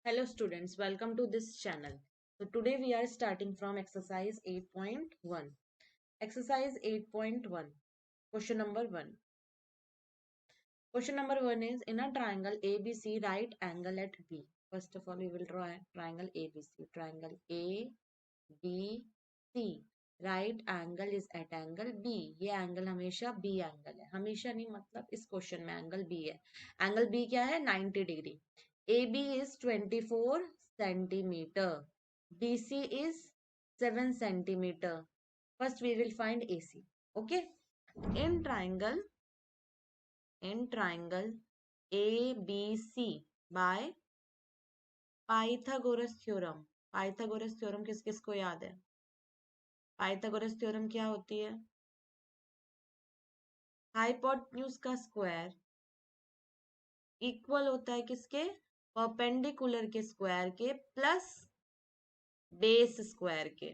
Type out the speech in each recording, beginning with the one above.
Hello students, welcome to this channel. So today we are starting from exercise 8.1. Exercise 8.1. Question number 1. Question number 1 is in a triangle ABC, right angle at B. First of all, we will draw a triangle ABC. Triangle ABC. Right angle is at angle B. ये angle हमेशा B angle है. हमेशा नहीं मतलब इस question में angle B है. Angle B क्या है? 90 degree. AB is 24 centimeter. BC is 7 centimeter. First we will find AC. Okay. In triangle ABC by Pythagoras theorem. Pythagoras theorem किस किस को याद है? पाइथागोरस थ्योरम क्या होती है? हाइपोटेन्यूज का स्क्वायर इक्वल होता है किसके? परपेंडिकुलर के स्क्वायर के प्लस बेस स्क्वायर के.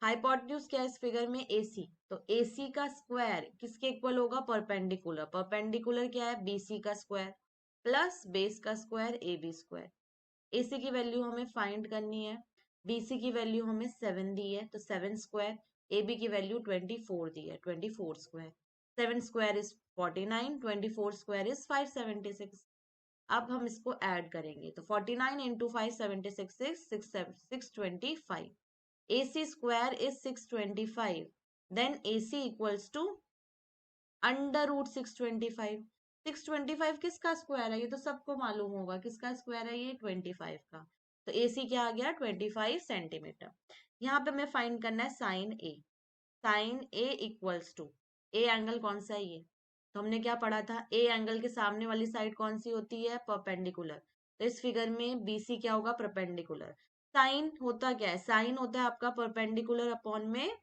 हाइपोटेन्यूज क्या है इस फिगर में? AC. तो AC का स्क्वायर किसके इक्वल होगा? परपेंडिकुलर. परपेंडिकुलर क्या है? BC का स्क्वायर प्लस बेस का स्क्वायर AB स्क्वायर. AC की वैल्यू हमें फाइंड करनी है. BC की वैल्यू हमें 7 दी है तो 7 स्क्वायर. AB की वैल्यू 24 दी है 24 square. 7 square is 49, 24 square is 576. अब हम इसको ऐड करेंगे तो 49 into 576 is 625. AC square is 625. Then AC equals to under root 625. 625 किसका स्क्वायर है? ये तो सबको मालूम होगा. किसका स्क्वायर है ये? 25 का. तो AC क्या आ गया? 25 सेंटीमीटर. यहाँ पे हमें फाइंड करना है sine A. Sine A equals to A angle कौन सा है ये? तो हमने क्या पढ़ा था? A एंगल के सामने वाली साइड कौन सी होती है? परपेंडिकुलर. तो इस फिगर में BC क्या होगा? परपेंडिकुलर. साइन होता क्या है? साइन होता है आपका परपेंडिकुलर अपॉन में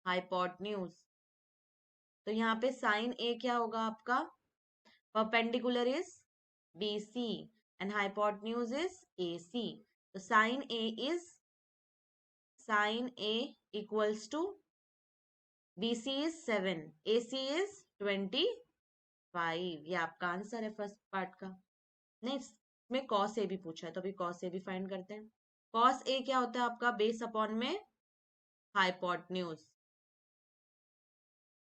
हाइपोटेन्यूज. तो यहाँ पे साइन A क्या होगा आपका? Perpendicular is BC and hypotenuse is AC. तो sin A equals to BC is 7, AC is 25. ये आपका आंसर है फर्स्ट पार्ट का. नेक्स्ट में cos A भी पूछा है तो अभी cos A भी फाइंड करते हैं. cos A क्या होता है आपका? बेस अपॉन में हाइपोटेन्यूज.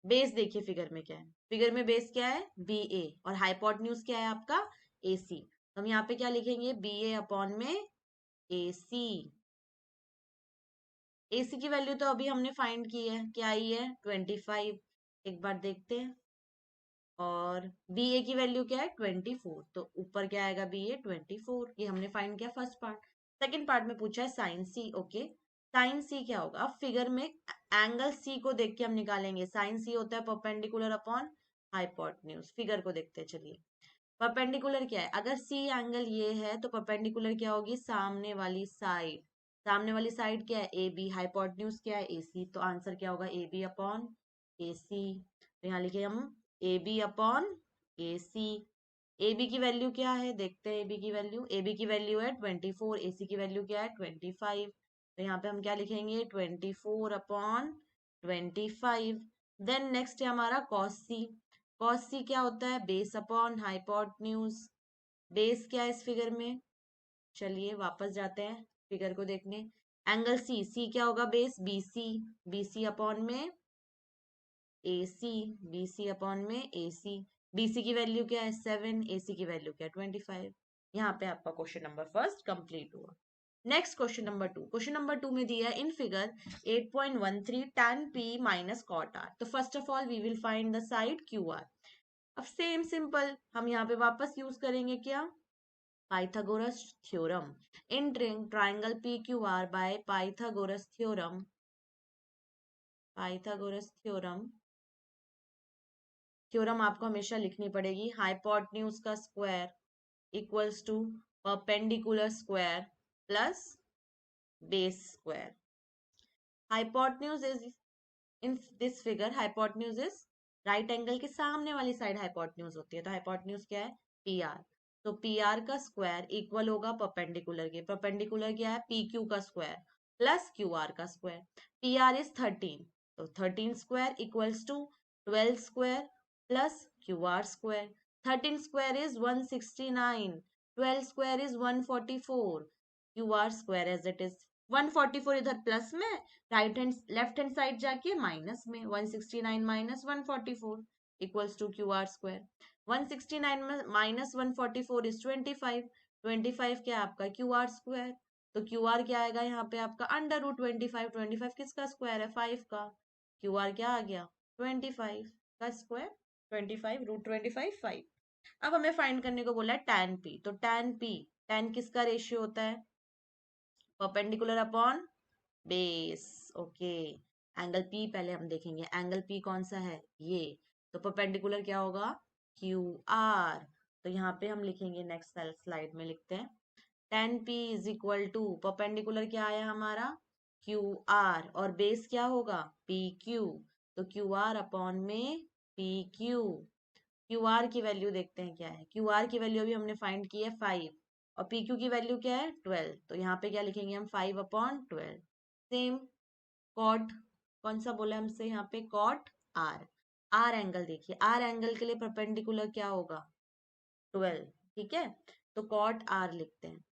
बेस देखिए फिगर में क्या है? फिगर में बेस क्या है? BA और हाइपोटेन्यूज क्या है आपका? AC. तो हम यहाँ पे क्या लिखेंगे? BA अपॉन में AC. AC की वैल्यू तो अभी हमने फाइंड की है. क्या आई है? 25. एक बार देखते हैं. और BA की वैल्यू क्या है? 24. तो ऊपर क्या आएगा? BA 24. ये हमने फाइंड किया फर्स्ट पार्ट. सेकंड पार्ट में पूछा है sine C. Okay. Sine C क्या होगा? अब फिगर में एंगल C को देख के हम निकालेंगे. साइन C होता है परपेंडिकुलर अपॉन हाइपोटेन्यूज. फिगर को देखते हैं चलिए. परपेंडिकुलर क्या है? अगर C एंगल ये है तो परपेंडिकुलर क्या होगी? सामने वाली साइड. सामने वाली साइड क्या है? AB. हाइपोटेन्यूज क्या है? AC. तो आंसर क्या होगा? AB upon AC. तो यहाँ लिखे हम AB अपॉन AC. AB की वैल्यू क्या है? देखते हैं AB की वैल्यू. AB की वैल्यू है 24. AC की वैल्यू क्या है? 25. तो यहाँ पे हम क्या लिखेंगे? 24 अपॉन 25. देन नेक्स्ट है हमारा cos C. cos C क्या होता है? Base upon hypotenuse. बेस क्या है इस फिगर में? चलिए वापस जाते हैं फिगर को देखने. एंगल C क्या होगा? Base BC. BC अपॉन में AC. BC अपॉन में AC. BC की वैल्यू क्या है? 7. AC की वैल्यू क्या है? 25. यहाँ पे आपका क्वेश्चन नंबर फर्स्ट कंप्लीट हुआ. Next question number 2. Question number 2 में दिया है in figure 8.13 tan P minus cot R. तो first of all we will find the side QR. अब सेम सिंपल हम यहाँ पे वापस यूज करेंगे क्या? Pythagoras theorem. In triangle PQR by Pythagoras theorem. Pythagoras theorem. Theorem आपको हमेशा लिखनी पड़ेगी. हाइपोटेन्यूज का square equals to perpendicular square plus base square. Hypotenuse is in this figure. Hypotenuse is right angle के सामने वाली साइड हाइपोटेन्यूज होती है. तो हाइपोटेन्यूज क्या है? PR. तो PR का स्क्वायर इक्वल होगा परपेंडिकुलर के. परपेंडिकुलर क्या है? PQ का स्क्वायर प्लस QR का स्क्वायर. PR is 13. तो 13 square equals to 12 square plus QR square. 13 square is 169. 12 square is 144, Q R square as it is 144 इधर प्लस में, right hand left hand side जाके minus में, 169 minus 144 equals to Q R square. 169 में minus 144 is 25, 25 क्या आपका Q R square, तो Q are क्या आएगा यहाँ पे आपका अंडर रूट 25, 25 किसका स्क्वायर है 5 का, क्यू आर क्या आ गया 25 का स्क्वायर, 25 रूट 25 5। अब हमें फाइंड करने को बोला है tan p, तो tan p, tan किसका रेशियो होता है perpendicular upon base, okay. Angle p पहले हम देखेंगे, एंगल p कौन सा है ये, तो परपेंडिकुलर क्या होगा क्यू आर, तो यहाँ पे हम लिखेंगे नेक्स्ट स्लाइड में लिखते हैं tan p is equal to perpendicular क्या आया हमारा क्यू आर और बेस क्या होगा पी क्यू, तो क्यू आर अपॉन में पी क्यू। क्यू आर की वैल्यू देखते हैं क्या है, क्यू आर की वैल्यू अभी हमने फाइंड की है 5 और पी क्यू की वैल्यू क्या है 12, तो यहाँ पे क्या लिखेंगे हम 5 अपॉन 12। सेम कॉट, कौन सा बोला हमसे यहाँ पे कॉट आर, आर एंगल देखिए, आर एंगल के लिए परपेंडिकुलर क्या होगा 12, ठीक है, तो कॉट आर लिखते हैं।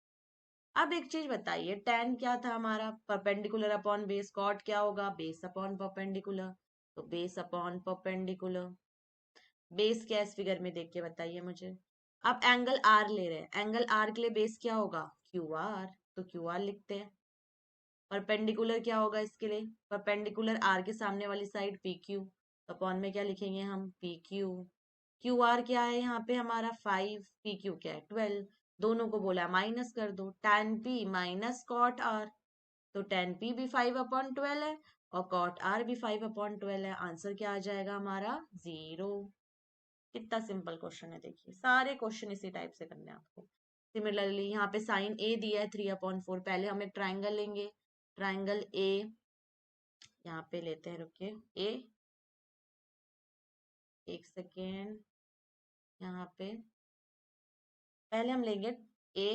अब एक चीज बताइए tan क्या था हमारा परपेंडिकुलर अपॉन बेस, कॉट क्या होगा बेस अपॉन परपेंडिकुलर, तो बेस अपॉन परपेंडिकुलर, बेस क्या इस फिगर में देख के बताइए मुझे। अब एंगल आर ले रहे हैं, एंगल आर के लिए बेस क्या होगा क्यू आर, तो क्यू आर लिखते हैं। परपेंडिकुलर क्या होगा इसके लिए, परपेंडिकुलर आर के सामने वाली साइड पी क्यू, अपॉन में क्या लिखेंगे हम पी क्यू। क्यू आर क्या है यहाँ पे हमारा 5, पी क्यू क्या है 12, दोनों को बोला माइनस कर दो, tan p minus cot R, तो tan p भी 5 अपॉन 12 है और कॉट आर भी 5 अपॉन 12 है, आंसर क्या आ जाएगा हमारा 0। कितना सिंपल क्वेश्चन है देखिए, सारे क्वेश्चन इसी टाइप से करने हैं आपको। सिमिलरली यहाँ पे साइन ए दिया है 3/4, पहले हम एक ट्राइंगल लेंगे, ट्राइंगल ए यहाँ पे लेते हैं, रुकिए ए, एक सेकेंड, यहाँ पे पहले हम लेंगे ए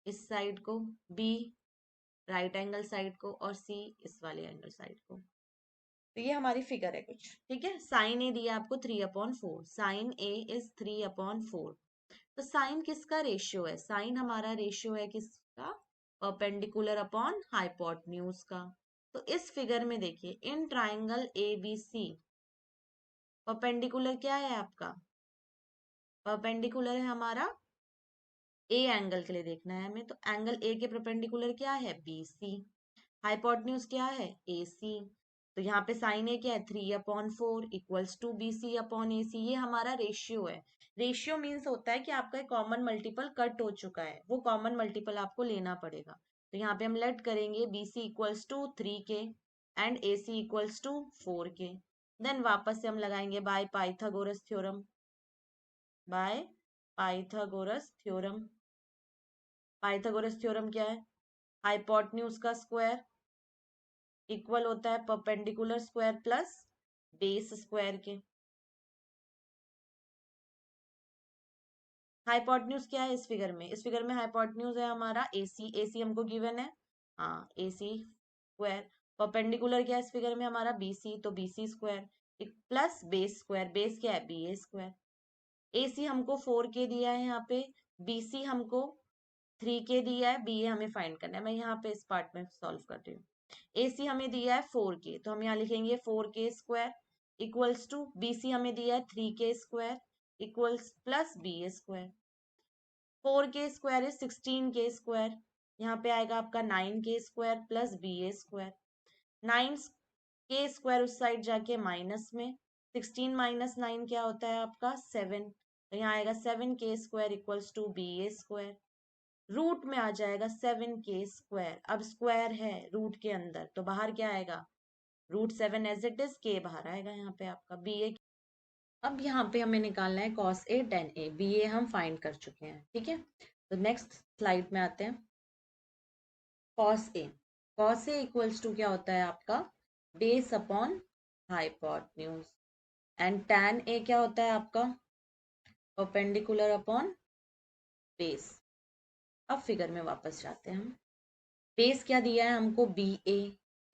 इस साइड को, बी राइट एंगल साइड को और सी इस वाले एंगल साइड को, तो ये हमारी फिगर है कुछ, ठीक है। साइन ए दिया आपको 3/4, साइन ए इज 3/4, तो साइन किसका रेशियो है, साइन हमारा रेशियो है किसका परपेंडिकुलर अपॉन हाइपोटेन्यूज का। तो इस फिगर में देखिए in triangle A B C perpendicular क्या है आपका, परपेंडिकुलर है हमारा ए एंगल के लिए देखना है हमें, तो एंगल ए के परपेंडिकुलर क्या है बी सी, हाइपोटेन्यूज क्या है ए सी, तो यहाँ पे साइन ए क्या है 3/4 equals to B C upon A C, ये हमारा रेशियो है। रेशियो मीन्स होता है कि आपका कॉमन मल्टीपल कट हो चुका है, वो कॉमन मल्टीपल आपको लेना पड़ेगा, तो यहाँ पे हम लेट करेंगे B C equals to 3k and A C equals to 4k, then वापस से हम लगाएंगे by Pythagoras theorem, by Pythagoras theorem. Pythagoras theorem क्या है, हाइपोटेन्यूज का स्क्वायर इक्वल होता है perpendicular square plus base square के। हाइपोटेन्यूज क्या है इस फिगर में, इस फिगर में हाइपोटेन्यूज है हमारा एसी, एसी हमको गिवन है, हाँ एसी स्क्वायर, परपेंडिकुलर क्या है इस फिगर में हमारा बीसी, तो BC square plus base square, base क्या है बी ए स्क्वायर। एसी हमको 4k दिया है यहाँ पे, बीसी हमको 3k दिया है, बी ए हमें फाइंड करना है, मैं यहाँ पे इस पार्ट में सॉल्व कर रही हूँ। AC हमें दिया है 4k, तो हम यहाँ लिखेंगे 4k square equals to BC हमें दिया है 3k square equals plus B A square, 4k square is 16k square, यहाँ पे आएगा आपका 9k square plus B A square, 9k square उस साइड जाके माइनस में, 16 माइनस 9 क्या होता है आपका 7, तो यहाँ आएगा 7k square equals to B A square, root में आ जाएगा 7k स्क्वायर, अब स्क्वायर है रूट के अंदर तो बाहर क्या आएगा √7 एज इट इज, के बाहर आएगा यहाँ पे आपका बी ए। अब यहाँ पे हमें निकालना है cos A tan A, B A हम फाइंड कर चुके हैं, ठीक है। तो नेक्स्ट स्लाइड में आते हैं, cos A, cos A equals to क्या होता है आपका base upon hypotenuse, and tan A क्या होता है आपका परपेंडिकुलर अपॉन बेस। अब फिगर में वापस जाते हैं हम, बेस क्या दिया है हमको बी ए,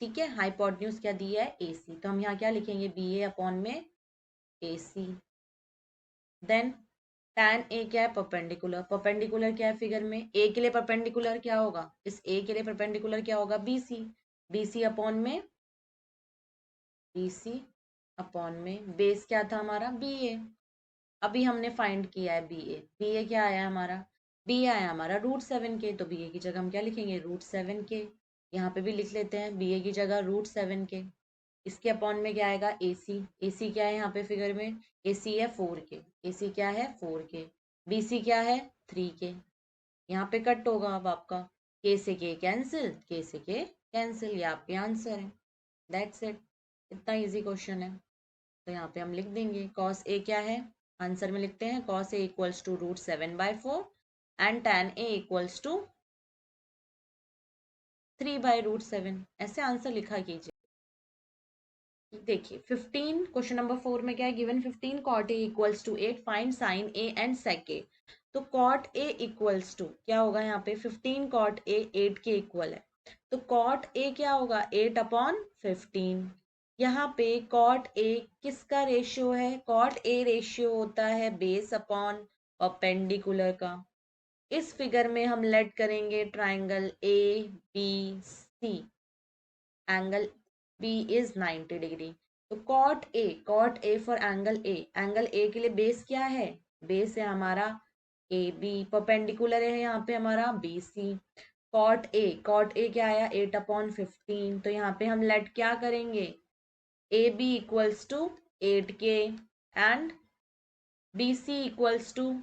ठीक है, हाइपोटेन्यूज क्या दिया है ए सी, तो हम यहाँ क्या लिखेंगे बी ए अपॉन में ए सी, देन tan ए क्या है, परपेंडिकुलर। परपेंडिकुलर क्या है फिगर में, ए के लिए परपेंडिकुलर क्या होगा, इस ए के लिए परपेंडिकुलर क्या होगा, बीसी। बीसी अपॉन में, बीसी अपॉन में बेस क्या था हमारा, बी ए। अभी हमने फाइंड किया है बी ए। बी ए क्या आया हमारा, बी आया हमारा √7 के। तो बी ए की जगह हम क्या लिखेंगे, √7 के। यहाँ पे भी लिख लेते हैं बी ए की जगह √7 के। इसके अपॉन में क्या आएगा, ए सी। ए सी क्या है यहाँ पे फिगर में, ए सी है 4 के। ए सी क्या है 4 के। बी सी क्या है 3 के। यहाँ पे कट होगा अब आपका, के से के कैंसिल, के से के कैंसिल, ये आपके आंसर है। That's it. इतना इजी क्वेश्चन है। तो यहाँ पे हम लिख देंगे कॉस ए क्या है, आंसर में लिखते हैं cos A equals to √7/4 and tan A equals to 3/√7। ऐसे आंसर लिखा कीजिए। देखिए 15 क्वेश्चन नंबर 4 में क्या है, given 15 cot a equals to 8 find sine A and sec a। तो cot a इक्वल्स टू क्या होगा, यहाँ पे 15 cot a 8 के इक्वल है। तो cot a क्या होगा, 8/15। यहाँ पे cot a किसका रेशियो है, cot a रेशियो होता है बेस अपॉन परपेंडिकुलर का। इस फिगर में हम लेट करेंगे triangle A B C. Angle B is 90 degree. तो cot A for angle A के लिए बेस क्या है, बेस है हमारा ए बी, परपेंडिकुलर है यहाँ पे हमारा बी सी। कॉट ए क्या आया 8/15। तो यहाँ पे हम लेट क्या करेंगे, A B equals to 8 k and B C equals to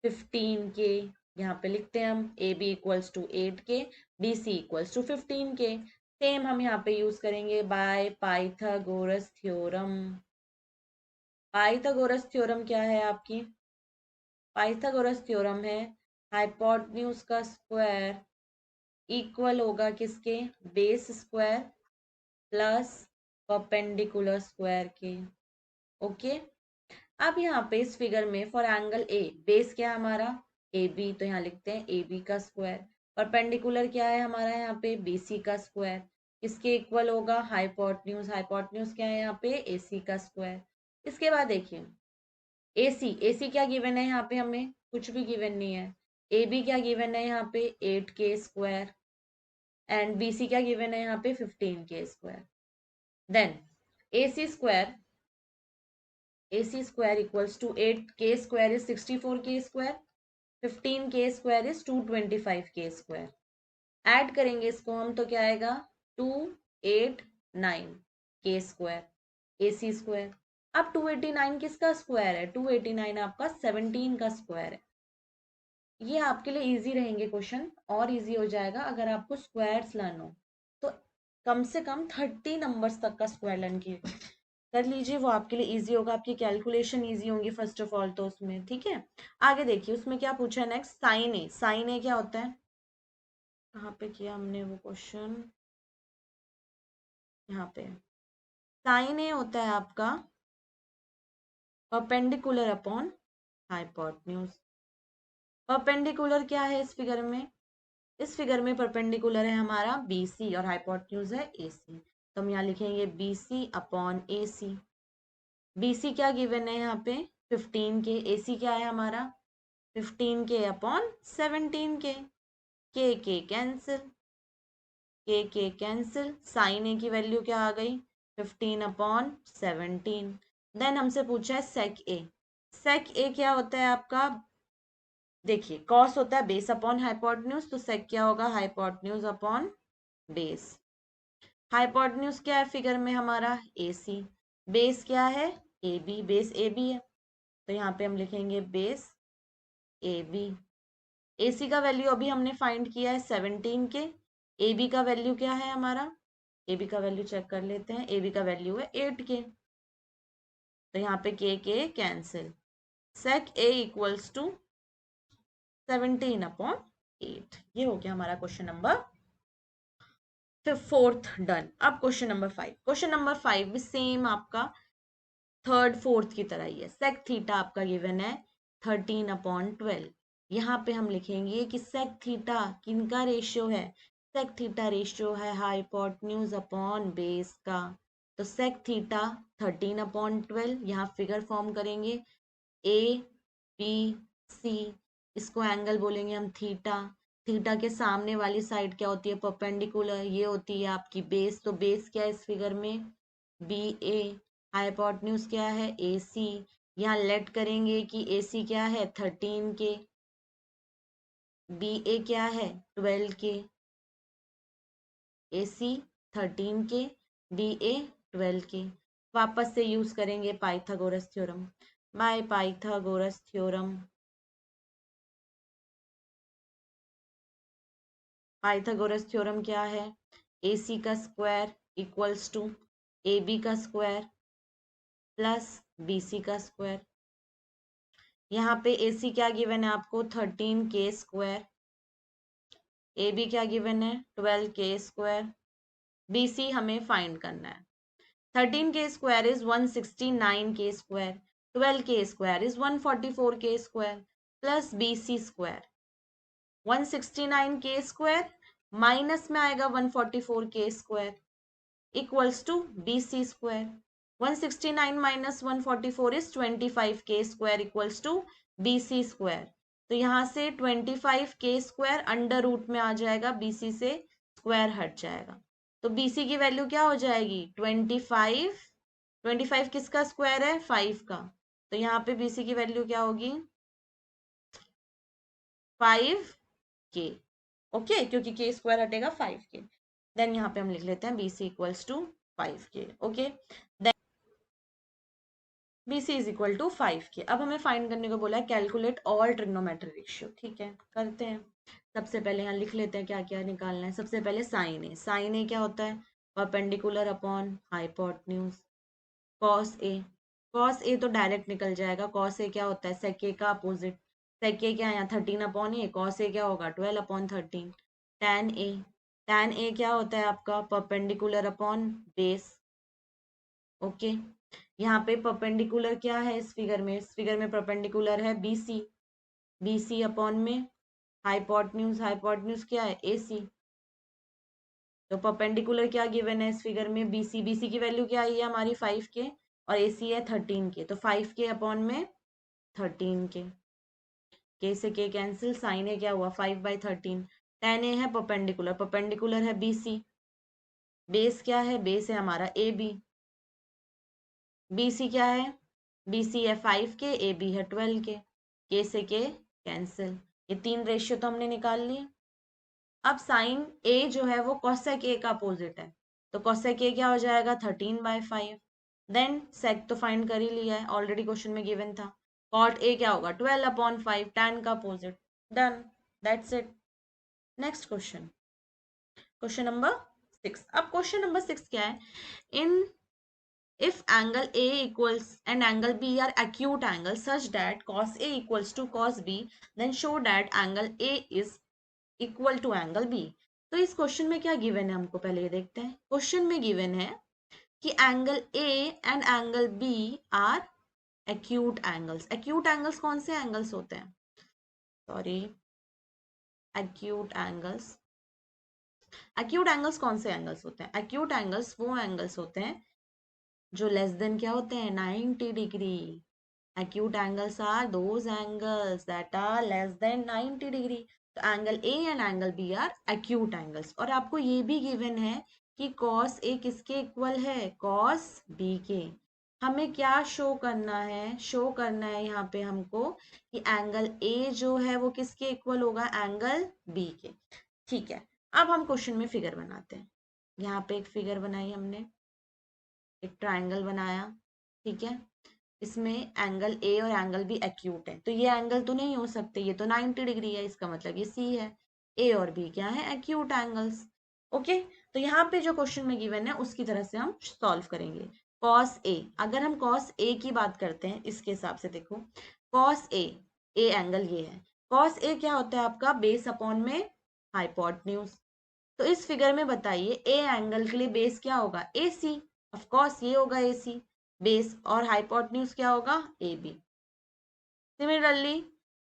15 k. यहाँ पे लिखते हैं हम ए बी इक्वल्स टू 8 के, बी सी इक्वल्स टू 15 के। सेम हम यहाँ पे यूज करेंगे bye Pythagoras theorem. Pythagoras theorem क्या है आपकी, पाइथागोरस थ्योरम है हाइपोटेन्यूज का स्क्वायर इक्वल होगा किसके, base square plus perpendicular square के। ओके। अब यहाँ पे इस फिगर में फॉर एंगल ए बेस क्या है हमारा, ए बी। तो यहाँ लिखते हैं ए बी का स्क्वायर। परपेंडिकुलर क्या है हमारा यहाँ पे, बी सी का स्क्वायर। इसके इक्वल होगा हाइपोटेन्यूज। हाइपोटेन्यूज क्या है यहाँ पे, ए सी का स्क्वायर। इसके बाद देखिए ए सी। ए सी क्या गिवन है यहाँ पे, हमें कुछ भी गिवन नहीं है। ए बी क्या गिवन है यहाँ पे, 8 के स्क्वायर। एंड बी सी क्या गिवन है यहाँ पे, 15 के square. Then A C square, AC square equals to 8K square is 64K square, 15K square is 225K square। Add करेंगे इसको हम तो क्या आएगा 289K square AC स्क्वायर। अब 289 किसका स्क्वायर है, 289 आपका 17 का स्क्वायर है। ये आपके लिए इजी रहेंगे क्वेश्चन, और इजी हो जाएगा अगर आपको स्क्वायर्स लर्न हो। तो कम से कम 30 नंबर्स तक का स्क्वायर लर्न किए कर लीजिए, वो आपके लिए इजी होगा, आपकी कैलकुलेशन इजी होंगी फर्स्ट ऑफ ऑल तो उसमें। ठीक है, आगे देखिए उसमें क्या पूछा है नेक्स्ट, साइन ए। साइन ए क्या होता है, कहाँ पे किया हमने वो क्वेश्चन, यहाँ पे। साइन ए होता है आपका परपेंडिकुलर अपॉन हाइपोटेन्यूज। परपेंडिकुलर क्या है इस फिगर में, इस फिगर में परपेंडिकुलर है हमारा बी सी और हाइपोटेन्यूज है ए सी। तो हम यहाँ लिखेंगे B C upon A C. B सी क्या गिवन है यहाँ पे 15 के, ए सी क्या है हमारा 15 के अपॉन 17 के। के कैंसिल, के कैंसिल। साइन ए की वैल्यू क्या आ गई 15/17। देन हमसे पूछा है सेक ए। सेक ए क्या होता है आपका, देखिए कॉस होता है बेस अपॉन हाइपोटेन्यूज, तो सेक क्या होगा हाइपोटेन्यूज अपॉन बेस। हाइपोटेन्यूज क्या है फिगर में हमारा ए सी। बेस क्या है A B, base A B है। तो यहाँ पे हम लिखेंगे base A B. A C का वैल्यू अभी हमने फाइंड किया है 17 के। ए बी का वैल्यू क्या है हमारा, ए बी का वैल्यू चेक कर लेते हैं, ए बी का वैल्यू है 8 के। तो यहाँ पे k cancel. Sec A equals to 17/8। ये हो गया हमारा क्वेश्चन नंबर फिर फोर्थ डन। अब क्वेश्चन नंबर 5। क्वेश्चन नंबर 5 भी सेम आपका थर्ड फोर्थ की तरह ही है। सेक थीटा आपका गिवन है 13/12। यहाँ पे हम लिखेंगे कि सेक थीटा किनका रेशियो है, सेक थीटा रेशियो है हाइपोटेन्यूज अपॉन बेस का। तो सेक थीटा 13/12, यहाँ फिगर फॉर्म करेंगे ए बी सी, इसको एंगल बोलेंगे हम थीटा। थीटा के सामने वाली साइड क्या होती है, परपेंडिकुलर, ये होती है आपकी बेस। तो बेस क्या है इस फिगर में, बी ए। हाइपोटेन्यूज क्या है, ए सी। यहाँ लेट करेंगे कि ए सी क्या है 13 के, बी ए क्या है 12 के, ए सी 13 के, बी ए 12 के। वापस से यूज करेंगे Pythagoras theorem. By Pythagoras theorem, Pythagoras theorem क्या है, ए सी का square equals to A B का स्क्वायर प्लस बी सी का स्क्वायर। यहाँ पे ए सी क्या गिवन है आपको 13 के स्क्वायर, ए बी क्या गिवन है 12 के स्क्वायर, बी सी हमें फाइंड करना है। 13 के स्क्वायर इज 169 के स्क्वायर, 12 के square is 144 k square plus B C square. 169 k square minus में आएगा 144 k square equals to B C square. 169 minus 144 is 25 k square equals to B C square. तो यहाँ से 25 k square under root में आ जाएगा, B C से square हट जाएगा। तो बी सी की वैल्यू क्या हो जाएगी 25। 25 किसका स्क्वायर है 5 का, तो यहाँ पे बी सी की वैल्यू क्या होगी 5 के। ओके, क्योंकि के स्क्वायर हटेगा 5 के। देन यहाँ पे हम लिख लेते हैं B C equals to 5 k. Okay, B C is equal to 5 k. अब हमें फाइंड करने को बोला है कैलकुलेट ऑल ट्रिग्नोमेट्री रेशियो। ठीक है, करते हैं। सबसे पहले यहाँ लिख लेते हैं क्या क्या निकालना है। सबसे पहले साइन ए। साइन ए क्या होता है, perpendicular upon hypotenuse. Cos A, cos A तो डायरेक्ट निकल जाएगा। कॉस ए क्या होता है, सेक ए का अपोजिट। सेक ए क्या है यहाँ 13 अपॉन ए, कॉस ए क्या होगा 12 upon 13। Tan A, tan A क्या होता है आपका परपेंडिकुलर अपॉन बेस। ओके, यहाँ पे परपेंडिकुलर क्या है इस फिगर में, इस फिगर में परपेंडिकुलर है B C. B C upon में हाइपोटेन्यूज, हाइपोटेन्यूज क्या है ए सी। तो परपेंडिकुलर क्या गिवन है इस फिगर में बी सी। बी सी की वैल्यू क्या आई है हमारी 5 के और ए सी है 13 के, तो 5 के अपॉन में 13 के से के कैंसिल। साइन ए क्या हुआ 5/13। टेन ए है परपेंडिकुलर, परपेंडिकुलर है बी सी। बेस क्या है, बेस है हमारा ए बी। बी सी क्या है, बी सी है 5 के, ए बी है 12 के से के कैंसिल। ये तीन रेशियो तो हमने निकाल लिए। अब साइन ए जो है वो कॉसेक ए का अपोजिट है, तो कॉसेक ए क्या हो जाएगा 13/5। देन सेक तो फाइंड कर ही लिया है, ऑलरेडी क्वेश्चन में गिवन था। कॉट ए क्या होगा 12/5, tan का opposite. Done, that's it. Next question, question number 6। अब क्वेश्चन नंबर 6 क्या है, इन if angle A equals and angle B are acute angles such that cos A equals to cos B, then show that angle A is equal to angle B। तो इस question में क्या given है हमको पहले ये देखते हैं। क्वेश्चन में गिवन है कि angle A and angle B are acute angles. Acute angles कौन से एंगल्स होते हैं, sorry, acute angles, acute angles कौन से एंगल्स होते हैं, एक्यूट एंगल्स वो एंगल्स होते हैं जो लेस देन क्या होते हैं 90 degree. acute angles are those angles that are less than 90 degree. तो angle A and angle B are acute angles। और आपको ये भी गिवन है कि cos ए किसके इक्वल है, cos बी के। हमें क्या शो करना है, शो करना है यहाँ पे हमको कि एंगल ए जो है वो किसके इक्वल होगा, एंगल बी के। ठीक है, अब हम क्वेश्चन में फिगर बनाते हैं। यहाँ पे एक फिगर बनाई हमने, एक ट्राइंगल बनाया। ठीक है, इसमें एंगल ए और एंगल बी एक्यूट है, तो ये एंगल तो नहीं हो सकते, ये तो 90 डिग्री है, इसका मतलब ये सी है। ए और बी क्या है, एक्यूट एंगल्स। ओके, तो यहाँ पे जो क्वेश्चन में गिवन है उसकी तरह से हम सॉल्व करेंगे। कॉस ए, अगर हम कॉस ए की बात करते हैं इसके हिसाब से देखो, कॉस ए, ए एंगल ये है। कॉस ए क्या होता है आपका बेस अपॉन में हाइपोटेन्यूज। तो इस फिगर में बताइए ए एंगल के लिए बेस क्या होगा, ए सी। ऑफ कोर्स ये होगा ए सी बेस, और हाइपोटेन्यूज क्या होगा A B. Similarly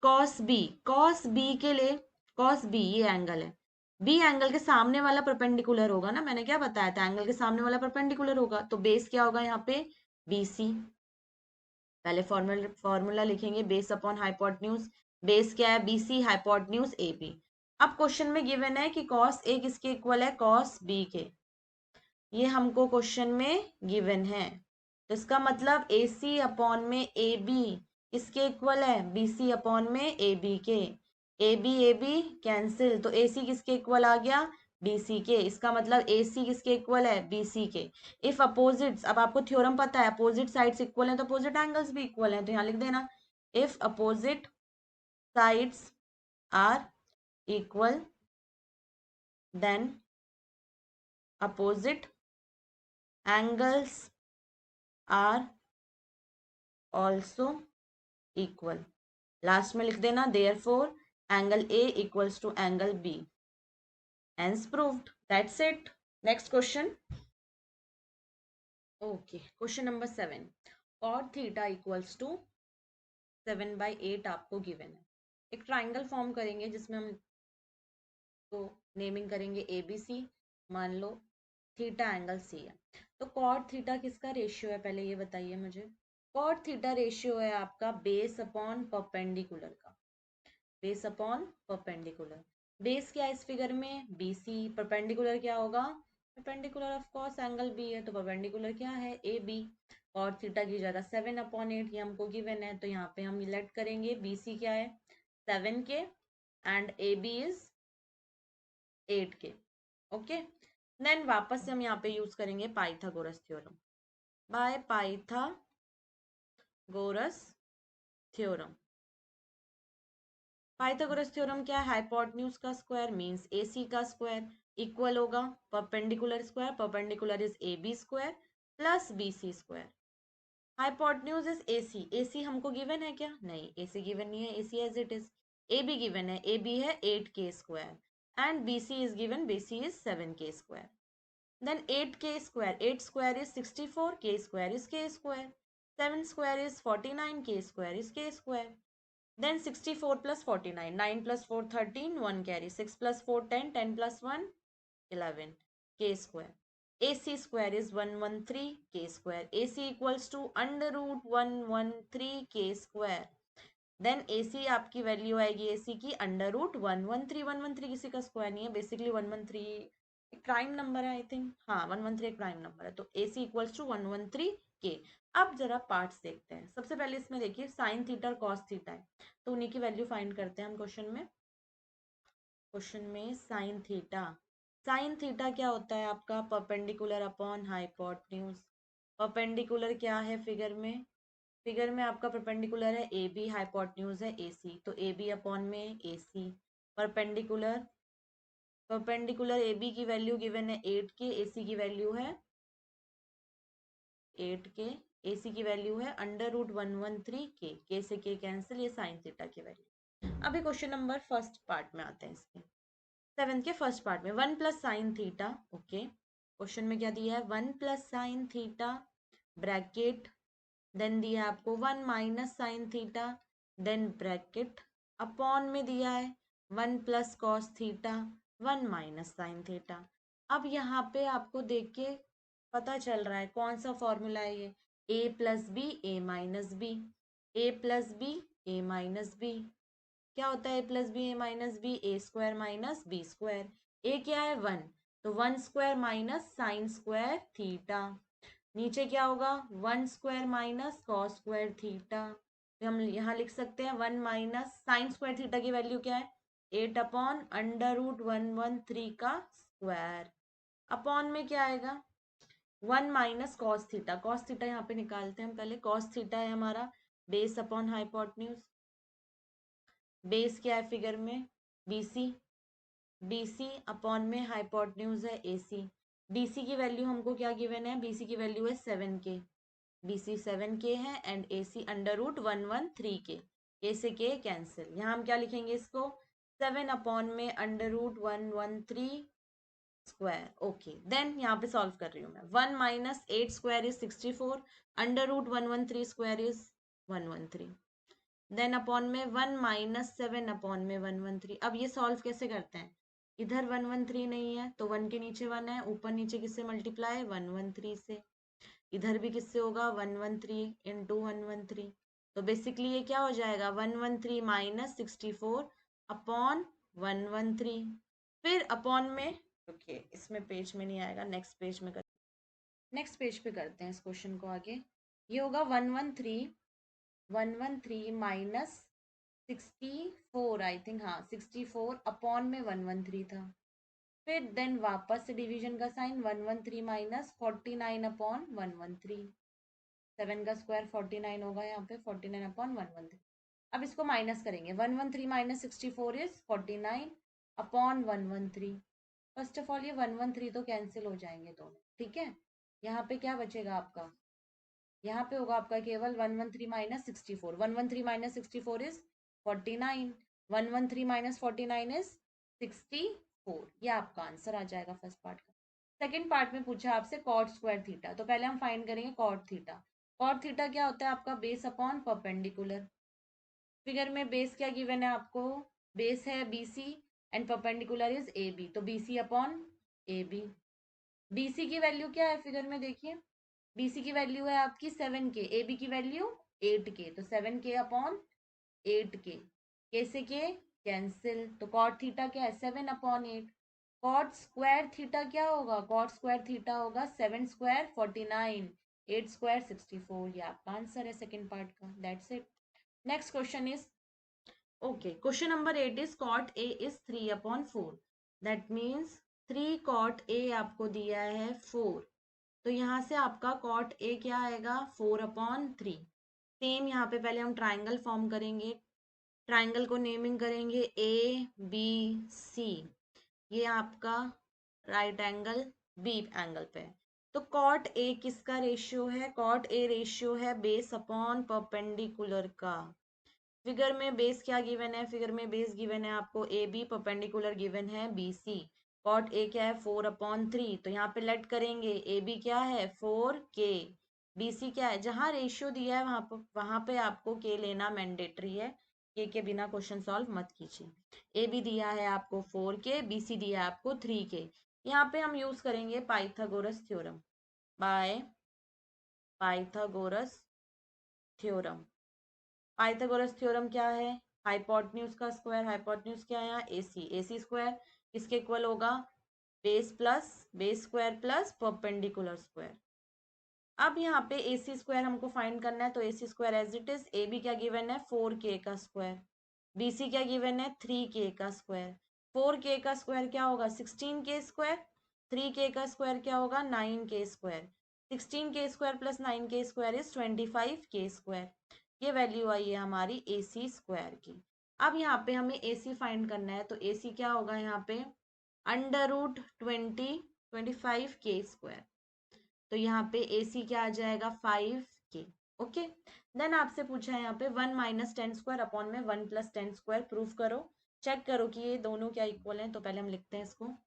cos B, cos B के लिए, कॉस बी ये एंगल है, बी एंगल के सामने वाला परपेंडिकुलर होगा ना, मैंने क्या बताया था एंगल के सामने वाला परपेंडिकुलर होगा, तो बेस क्या होगा यहाँ पे बी सी। पहले फॉर्मूला लिखेंगे बेस अपॉन हाइपोटेन्यूज। बेस क्या है? B C, hypotenuse A B. अब क्वेश्चन में गिवन है कि कॉस ए किसके इक्वल है? कॉस बी के। ये हमको क्वेश्चन में गिवन है, तो इसका मतलब ए सी अपॉन में ए बी किसके इक्वल है? बी सी अपॉन में ए बी के। ए बी कैंसिल, तो ए सी किसके इक्वल आ गया? बी सी के। इसका मतलब ए सी किसके इक्वल है? बी सी के। इफ अपोजिट्स, अब आपको थ्योरम पता है, अपोजिट साइड्स इक्वल हैं तो अपोजिट एंगल्स भी इक्वल हैं, तो यहाँ लिख देना if opposite sides are equal then opposite angles are also equal. Last में लिख देना therefore angle A equals to angle B. Hence proved. That's it. Next question. Okay, question number 7। Cot theta equals to 7/8 आपको given है। एक triangle form करेंगे जिसमें हम तो नेमिंग करेंगे ए बी सी। मान लो थीटा एंगल सी है, तो कॉट थीटा किसका रेशियो है? पहले ये बताइए मुझे। कॉट थीटा रेशियो है आपका बेस अपॉन परपेंडिकुलर का। Base upon perpendicular. बेस क्या है इस फिगर में? B C. परपेंडिकुलर क्या होगा? Perpendicular of course angle B है, तो परपेंडिकुलर क्या है? A B. कॉट थीटा की जगह 7/8 ये हमको गिवन है, तो यहाँ पे हम लेट करेंगे बी सी क्या है? 7 के एंड ए बी इज 8 के। ओके, देन वापस से हम यहाँ पे यूज करेंगे Pythagoras theorem. By Pythagoras theorem. Pythagoras theorem क्या है? हाइपोटेन्यूज का स्क्वायर मींस एसी का स्क्वायर इक्वल होगा perpendicular square. Perpendicular is A B square plus B C square. Hypotenuse is A C. A C हमको गिवन है क्या? नहीं, एसी गिवन नहीं है, A C as it is. A B given है, ए बी है 8 k square and B C is given, B C is 7 के square. Then 8 k square, 8 square is 64, k square is k square, 7 square is 49, k square is k square. Then 64 plus 49, 9 plus 4 13, 1 carry, 6 plus 4 10, 10 plus 1 11, k square. AC square is 113 k square. AC equals to under root 113 k square. Then AC आपकी value आएगी AC की under root 113। 113 किसी का square नहीं है, basically 113 एक prime number है I think. हाँ, 113 एक प्राइम नंबर है, तो AC इक्वल्स टू 113 के। अब जरा पार्ट्स देखते हैं। सबसे पहले इसमें देखिए साइन थीटा और कॉस थीटा है, तो उन्हीं की वैल्यू फाइंड करते हैं हम क्वेश्चन में। क्वेश्चन में साइन थीटा। साइन थीटा क्या होता है आपका? Perpendicular upon hypotenuse. परपेंडिकुलर क्या है फिगर में? फिगर में आपका परपेंडिकुलर है ए बी, हाइपोटेन्यूज है ए सी, तो ए बी अपॉन में ए सी। परपेंडिकुलर परपेंडिकुलर ए बी की वैल्यू गिवन है 8 के, ए सी की वैल्यू है 8 के, ए सी की वैल्यू है अंडर रूट 113 के से के कैंसिल, ये साइन थीटा की वैल्यू। अभी क्वेश्चन नंबर फर्स्ट पार्ट में आते हैं इसके। 7 के फर्स्ट पार्ट में 1 plus sine theta. Okay, question में क्या दिया है? 1 plus sine theta bracket, then दिया आपको 1 minus sine theta, then bracket upon में दिया है 1 plus cos theta 1 minus sine theta. अब यहाँ पे आपको देख के पता चल रहा है कौन सा फॉर्मूला है ये? ए प्लस बी ए माइनस बी। ए प्लस बी ए माइनस बी क्या होता है? ए plus B A minus B, A square minus B square. ए क्या है? 1, तो 1 square minus sine square theta. नीचे क्या होगा? 1 square minus cos square theta. तो हम यहाँ लिख सकते हैं 1 माइनस साइन स्क्वायर थीटा की वैल्यू क्या है? 8 अपॉन अंडर रूट 113 का स्क्वायर। अपॉन में क्या आएगा? 1 minus cos theta. Cos theta यहाँ पे निकालते हैं हम पहले। कॉस थीटा है हमारा बेस अपॉन हाइपोटेन्यूज। बेस क्या है फिगर में? BC। BC अपॉन में हाइपोटेन्यूज है AC। BC की वैल्यू हमको क्या गिवन है? BC की वैल्यू है 7 के। BC 7 के है एंड AC अंडर रूट 113 के। के से के कैंसिल, यहाँ हम क्या लिखेंगे इसको? 7 अपॉन में under root 113 square. Okay, then यहाँ पे सॉल्व कर रही हूँ मैं। 1 minus 8 square is 64, under root 113 square is 113, then upon में 1 माइनस 7 अपॉन में 113। अब ये सॉल्व कैसे करते हैं? इधर 113 नहीं है तो 1 के नीचे 1 है, ऊपर नीचे किससे मल्टीप्लाई? 113 से। इधर भी किससे होगा 113 इंटू 113। तो बेसिकली ये क्या हो जाएगा 113 माइनस 64 अपॉन 113। फिर अपॉन में ओके इसमें पेज में नहीं आएगा, नेक्स्ट पेज में नेक्स्ट पेज पे करते हैं इस क्वेश्चन को आगे। ये होगा 113 माइनस 64 आई थिंक, हाँ 64 अपॉन में 113 था। फिर देन वापस से डिवीजन का साइन 113 माइनस 49 अपॉन 113। 7 का स्क्वायर 49 होगा यहाँ पे, 49 अपॉन 113। अब इसको माइनस करेंगे, 113 minus 64 is 49 upon 113। First of all ये 113 तो कैंसिल हो जाएंगे दोनों, ठीक है। यहाँ पे क्या बचेगा आपका, यहाँ पे होगा आपका केवल 113 minus 64। 113 minus 64 is 49, 113 minus 49 is 64। ये आपका आंसर आ जाएगा फर्स्ट पार्ट का। सेकंड पार्ट में पूछा आपसे कॉट स्क्वायर थीटा, तो पहले हम फाइंड करेंगे कॉट थीटा। कॉट थीटा क्या होता है आपका, बेस अपॉन परपेंडिकुलर। फिगर में बेस क्या गिवन है आपको, बेस है BC and perpendicular is AB, तो BC अपॉन AB। BC की वैल्यू क्या है फिगर में देखिए, BC की वैल्यू है आपकी 7K, AB की वैल्यू 8K, तो 7K अपॉन 8K। कैसे के कैंसिल, तो कॉट थीटा क्या है 7 अपॉन 8। कॉट स्क्वायर थीटा क्या होगा, कॉट स्क्वायर थीटा होगा 7 स्क्वायर 49, 8 स्क्वायर 64। ये आपका आंसर है सेकंड पार्ट का, that's it. Next question is okay, question number 8 is cot A is 3 upon 4। That means 3 cot A आपको दिया है 4, तो यहाँ से आपका कॉट A क्या आएगा 4 अपॉन 3। सेम यहाँ पे पहले हम ट्राइंगल फॉर्म करेंगे, ट्राइंगल को नेमिंग करेंगे ABC। ये आपका राइट एंगल B एंगल पे है। तो कॉट A किसका रेशियो है, कॉट A रेशियो है बेस अपॉन परपेंडिकुलर का। फिगर में बेस क्या गिवन है, फिगर में बेस गिवन है आपको AB, परपेंडिकुलर गिवन है BC। कॉट A क्या है 4 अपॉन 3, तो यहाँ पे लेट करेंगे AB क्या है 4K, BC क्या है, जहाँ रेशियो दिया है वहां पे आपको K लेना मैंडेटरी है, K के बिना क्वेश्चन सॉल्व मत कीजिए। AB दिया है आपको 4K, BC दिया है आपको 3K। यहाँ पे हम यूज करेंगे Pythagoras theorem, by Pythagoras theorem. Pythagoras theorem क्या है, हाइपोटेन्यूज का स्क्वायर, हाइपोटेन्यूज क्या है यहाँ AC स्क्वायर किसके इक्वल होगा, base square plus perpendicular square. अब यहाँ पे AC स्क्वायर हमको फाइंड करना है, तो AC square as it is, AB क्या गिवन है 4K का स्क्वायर, BC क्या गिवन है 3K का स्क्वायर। 4K का स्क्वायर क्या होगा 16K स्क्वायर, 3K का स्क्वायर क्या होगा 9K square. 16K square plus 9K square is 25K square. ये वैल्यू आई है हमारी AC स्क्वायर की। अब यहाँ पे हमें AC फाइंड करना है, तो AC क्या होगा यहाँ पे √20 25K स्क्वायर, तो यहाँ पे AC क्या आ जाएगा 5K। ओके, देन आपसे पूछा है यहाँ पे 1 माइनस 10 स्क्वायर अपॉन में 1 प्लस 10 स्क्वायर, प्रूफ करो, चेक करो कि ये दोनों क्या इक्वल हैं। तो पहले हम लिखते हैं इसको,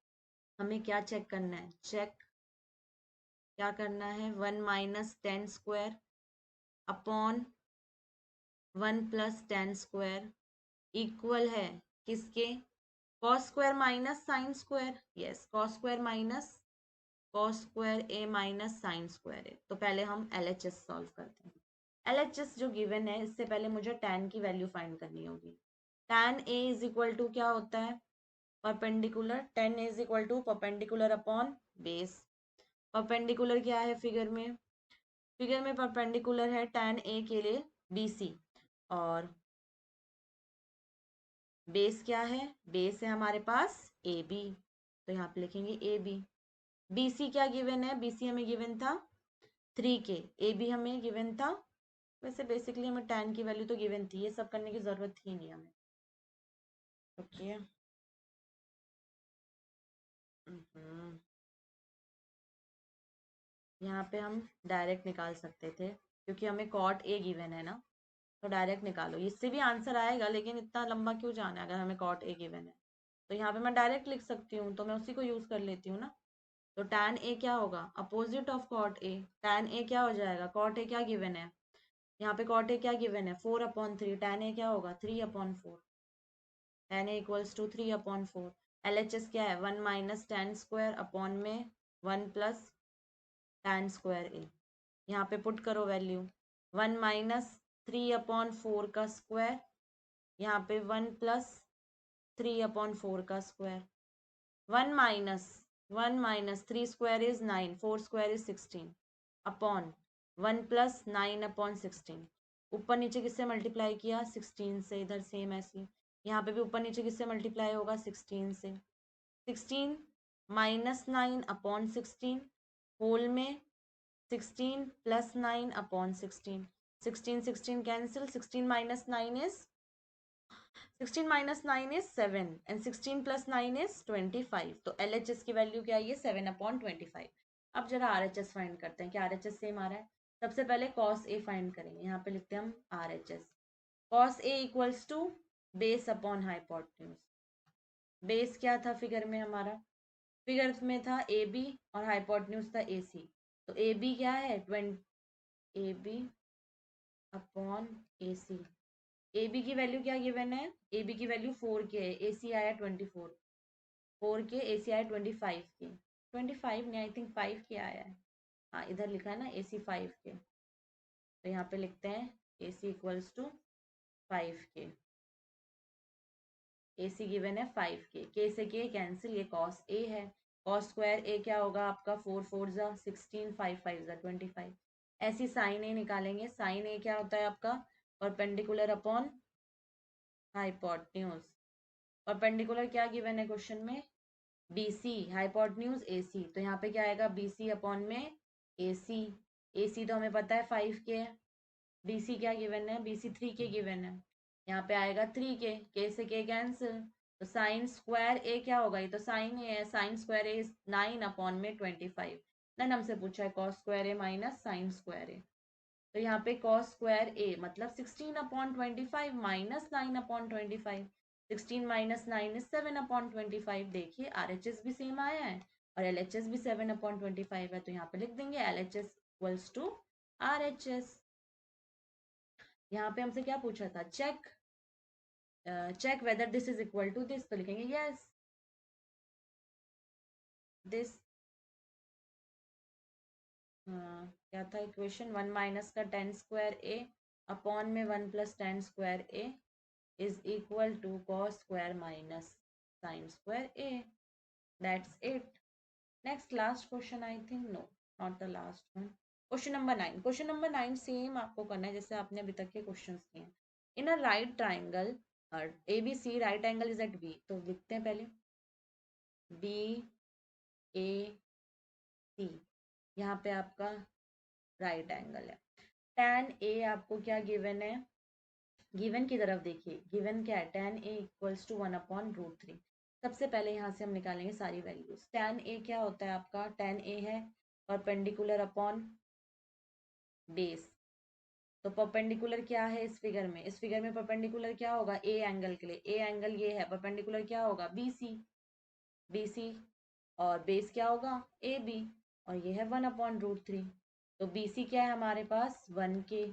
हमें क्या चेक करना है, चेक क्या करना है 1 minus 10 square upon 1 plus 10 square equal है किसके, cos square minus sine square, yes cos square minus cos square A minus sine square A। तो पहले हम LHS सॉल्व करते हैं। LHS जो गिवन है, इससे पहले मुझे tan की वैल्यू फाइंड करनी होगी। tan A is equal to क्या होता है perpendicular, tan A is equal to perpendicular upon base. Perpendicular क्या है फिगर में, फिगर में परपेंडिकुलर है tan A के लिए BC, और बेस क्या है, बेस है हमारे पास AB, तो यहाँ पे लिखेंगे AB। BC क्या गिवन है, BC हमें गिवन था 3K, AB हमें गिवन था, वैसे बेसिकली हमें tan की वैल्यू तो गिवन थी, ये सब करने की जरूरत थी नहीं हमें। ओके यहाँ पे हम डायरेक्ट निकाल सकते थे, क्योंकि हमें कॉट A गिवन है ना, तो डायरेक्ट निकालो, इससे भी आंसर आएगा, लेकिन इतना लंबा क्यों जाना है, अगर हमें कॉट A गिवन है तो यहाँ पे मैं डायरेक्ट लिख सकती हूँ, तो मैं उसी को यूज कर लेती हूँ ना। तो tan A क्या होगा, opposite of cot A, tan A क्या हो जाएगा, कॉट A क्या गिवन है, यहाँ पे कॉट A क्या गिवन है 4 अपॉन 3, tan A क्या होगा 3 upon 4, tan A equals to 3 upon 4। LHS क्या है 1 माइनस tan स्क्वायर अपॉन में 1 प्लस tan स्क्वायर A। यहाँ पे पुट करो वैल्यू, 1 माइनस 3/4 का स्क्वायर, यहाँ पे 1 प्लस 3/4 का square, 1 minus 3 square is 9, 4 square is 16 upon 1 plus 9/16। ऊपर नीचे किससे मल्टीप्लाई किया? 16 से। इधर सेम ऐसी, यहाँ पे भी ऊपर नीचे किससे मल्टीप्लाई होगा? 16 से। 16 माइनस 9/16 होल में 16 plus 9/16, 16 cancel, 16 minus 9 is 16 minus 9 is 7 and 16 plus 9 is 25। तो LHS की वैल्यू क्या आई है? 7/25। अब जरा RHS फाइंड करते हैं कि RHS सेम आ रहा है। सबसे पहले cos A फाइंड करेंगे, यहाँ पे लिखते हैं हम RHS। cos A equals to base upon hypotenuse. Base क्या था फिगर में हमारा? फिगर में था AB और हाइपोटेन्यूज था AC। तो AB क्या है? 20 AB upon AC। A B की वैल्यू क्या गिवन है? ए बी की वैल्यू 4 के है, ए सी आया 24, 4 के, ए सी आया 25 के, 25 नहीं, आई थिंक 5 के आया है। हाँ, इधर लिखा है ना ए सी 5 के, तो यहाँ पे लिखते हैं ए सी इक्वल्स टू 5 के। ए सी गिवन है 5 के से के कैंसिल, ये कॉस ए है। कॉस स्क्वायर ए क्या होगा आपका? 4 4 जा 16, 5 5 जा 25। ऐसी साइन ए निकालेंगे। साइन ए क्या होता है आपका? Perpendicular upon hypotenuse. परपेंडिकुलर क्या गिवन है क्वेश्चन में? BC, hypotenuse AC। तो यहाँ पे क्या आएगा? BC अपॉन में AC। AC तो हमें पता है 5 के है। BC क्या गिवन है? BC 3 के गिवन है। यहाँ पे आएगा 3 के से के कैंसिल, तो साइन स्क्वायर ए क्या होगा? ये तो साइन ए है, साइन स्क्वायर ए 9/25। देन हमसे पूछा है कॉस स्क्वायर ए माइनस साइन स्क्वायर ए। तो यहाँ पे cos स्क्वायर ए मतलब 16/25 माइनस 9/25। 16 minus 9 is 7/25। देखिए RHS भी सेम आया है और LHS भी 7/25 है, तो यहाँ पे लिख देंगे LHS इक्वल्स टू RHS। यहाँ पे हमसे क्या पूछा था? Check whether this is equal to this, तो लिखेंगे यस दिस। क्या था इक्वेशन? 1 माइनस का टेन स्क्वायर ए अपॉन में 1 plus tan square A is equal to cos square minus sin square A. That's it. Next, last question, I think. No, not the last one. Question number 9. Question number 9 same आपको करना है जैसे आपने अभी तक के questions किए हैं। In a right triangle ABC, right angle is at B। तो लिखते हैं पहले BAC। यहाँ पे आपका राइट एंगल है। tan A आपको क्या गिवन है? गिवन की तरफ देखिए, गिवन क्या है? tan A equals to 1/√3। सबसे पहले यहाँ से हम निकालेंगे सारी वैल्यूज। tan A क्या होता है आपका? tan A है परपेंडिकुलर अपॉन बेस। तो परपेंडिकुलर क्या है इस फिगर में? इस फिगर में परपेंडिकुलर क्या होगा? ए एंगल के लिए, ए एंगल ये है, परपेंडिकुलर क्या होगा? BC और बेस क्या होगा? AB और ये है 1/√3। तो BC क्या है हमारे पास? 1 के।